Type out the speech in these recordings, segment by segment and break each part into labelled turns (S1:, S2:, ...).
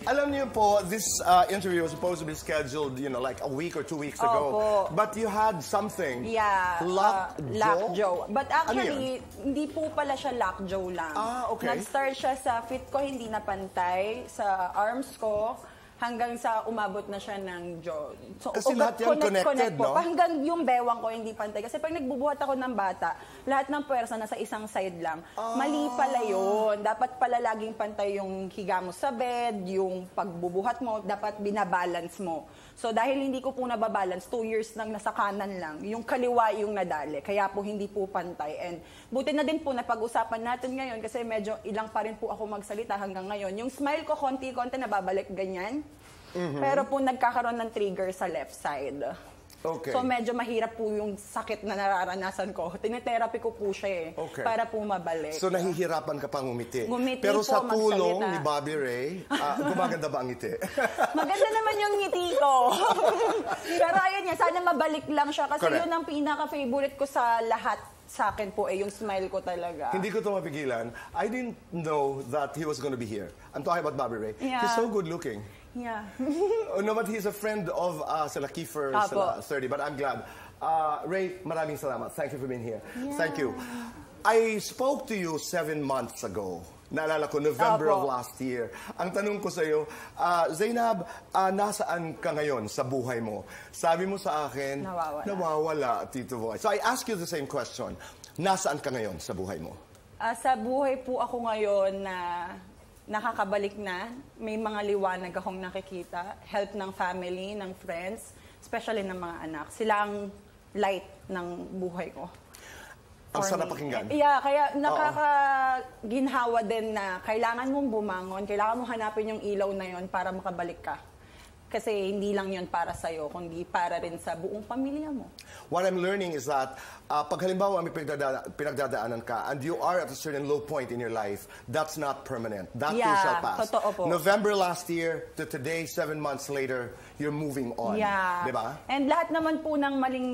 S1: Alam niyo po, this interview was supposed to be scheduled, you know, like a week or 2 weeks ago. But you had something.
S2: Yeah. Lockjaw. But actually, hindi po pala siya lockjaw lang.
S1: Okay.
S2: Nag-start siya sa fit ko, hindi na pantay, sa arms ko, hanggang sa umabot na siya ng jaw. So,
S1: kasi lahat yan connected, no?
S2: Hanggang yung bewang ko hindi pantay. Kasi pag nagbubuhat ako ng bata, lahat ng puwersa nasa isang side lang. Mali pala yun. Dapat pala laging pantay yung higa mo sa bed, yung pagbubuhat mo, dapat binabalance mo. So dahil hindi ko po nababalance, 2 years nang nasa kanan lang, yung kaliwa yung nadali. Kaya po hindi po pantay. And buti na din po na pag-usapan natin ngayon kasi medyo ilang pa rin po ako magsalita hanggang ngayon. Yung smile ko konti-konti nababalik ganyan. Pero po nagkakaroon ng trigger sa left side.
S1: Okay.
S2: So medyo mahirap po yung sakit na nararanasan ko. Tinetherapy ko po siya para po mabalik.
S1: So nahihirapan ka pang ngumiti.
S2: po,
S1: Pero sa tulong ni Bobby Ray, gumaganda ba ang ngiti?
S2: Maganda naman yung ngiti ko. Pero ayun niya, sana mabalik lang siya. Kasi yun ang pinaka-favorite ko sa lahat sa akin po yung smile ko talaga.
S1: Hindi ko ito mapigilan. I didn't know that he was going to be here. I'm talking about Bobby Ray. Yeah. He's so good looking.
S2: Yeah.
S1: No, but he's a friend of sila Kiefer, sila 30. But I'm glad. Ray, maraming salamat. Thank you for being here. Yeah. Thank you. I spoke to you 7 months ago. Naalala ko, November of last year. Ang tanong ko sa iyo, Zainab, nasaan ka ngayon sa buhay mo? Sabi mo sa akin, nawawala, Tito Boy. So I ask you the same question. Nasaan ka ngayon sa buhay mo?
S2: Sa buhay po ako ngayon na nakakabalik na. May mga liwanag akong nakikita. Help ng family, ng friends, especially ng mga anak. Sila ang light ng buhay ko.
S1: Ang sarap pakinggan.
S2: Yeah, kaya nakakaginhawa din na kailangan mong bumangon, kailangan mong hanapin yung ilaw na yon para makabalik ka. Kasi hindi lang yon para sa'yo, kundi para rin sa buong pamilya mo.
S1: What I'm learning is that pag halimbawa may pinagdadaanan ka and you are at a certain low point in your life, that's not permanent. That too shall pass.
S2: Totoo po.
S1: November last year to today, 7 months later, you're moving on.
S2: Yeah.
S1: Diba?
S2: And lahat naman po ng maling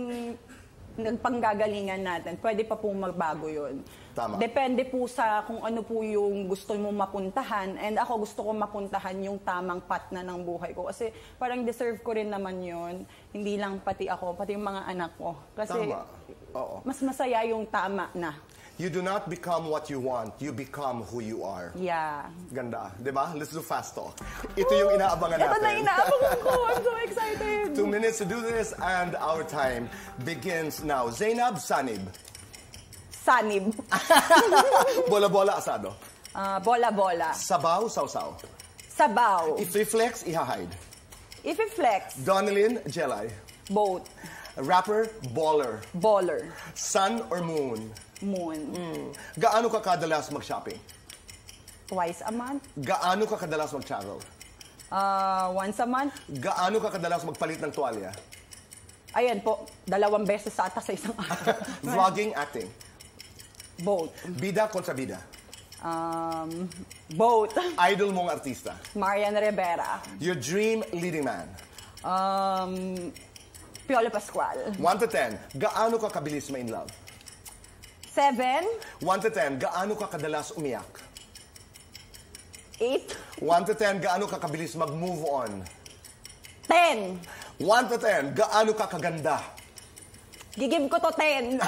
S2: nagpanggagalingan natin, pwede pa pong magbago yun.
S1: Tama.
S2: Depende po sa kung ano po yung gusto mo mapuntahan. And ako gusto ko mapuntahan yung tamang path na ng buhay ko. Kasi parang deserve ko rin naman yun. Hindi lang pati ako, pati yung mga anak ko. Kasi mas masaya yung tama na.
S1: You do not become what you want. You become who you are.
S2: Yeah.
S1: Ganda. Diba? Let's do fast talk. Ito yung inaabangan natin.
S2: Ito na inaabangan ko. I'm so excited.
S1: 2 minutes to do this and our time begins now. Zainab, Sanib.
S2: Sanib.
S1: Bola-bola, asado.
S2: Bola-bola.
S1: Sabaw, sausaw.
S2: Sabaw.
S1: If we flex, ihahide.
S2: If we flex.
S1: Donalyn, Jelay.
S2: Both.
S1: Rapper, baller.
S2: Baller.
S1: Sun or moon?
S2: Moon.
S1: Gaano ka kadalas mag-shopping?
S2: Twice a month.
S1: Gaano ka kadalas mag-travel?
S2: Once a month.
S1: Gaano ka kadalas magpalit ng tuwalya?
S2: Ayan po, 2 beses ata sa isang araw.
S1: Vlogging, acting?
S2: Both.
S1: Bida kontra bida?
S2: Both.
S1: Idol mong artista?
S2: Marian Rivera.
S1: Your dream leading man?
S2: Piolo Pascual.
S1: 1 to 10, gaano ka kabilis ma-in love?
S2: 7.
S1: 1 to 10, gaano ka kadalas umiyak?
S2: 8.
S1: 1 to 10, gaano ka kabilis mag-move on?
S2: 10.
S1: 1 to 10, gaano ka kaganda?
S2: Gigib ko to 10.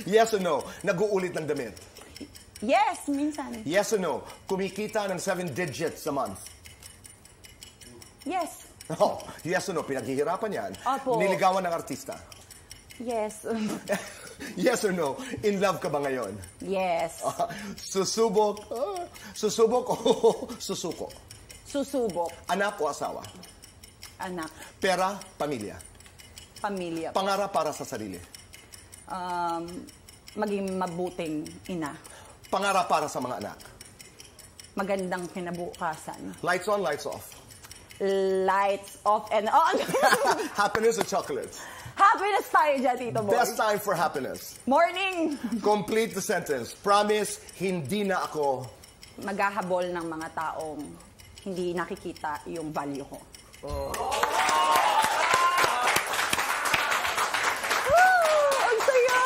S1: Yes or no? Nag-uulit ng damit?
S2: Yes, minsan.
S1: Yes or no? Kumikita ng 7 digits a month?
S2: Yes.
S1: Oh, yes or no? Pinaghihirapan yan.
S2: Opo.
S1: Niligawan ng artista?
S2: Yes.
S1: Yes or no? In love ka ba ngayon?
S2: Yes.
S1: Susubok? Susubok o susuko?
S2: Susubok.
S1: Anak o asawa?
S2: Anak.
S1: Pera, pamilya?
S2: Pamilya.
S1: Pangarap para sa sarili?
S2: Maging mabuting ina.
S1: Pangarap para sa mga anak?
S2: Magandang kinabukasan.
S1: Lights on, lights off?
S2: Lights off and on.
S1: Happiness or chocolates?
S2: Happiness tayo dyan, Tito Boy.
S1: Best time for happiness?
S2: Morning.
S1: Complete the sentence. Promise, hindi na ako
S2: maghahabol ng mga taong hindi nakikita yung value ko. Ang saya!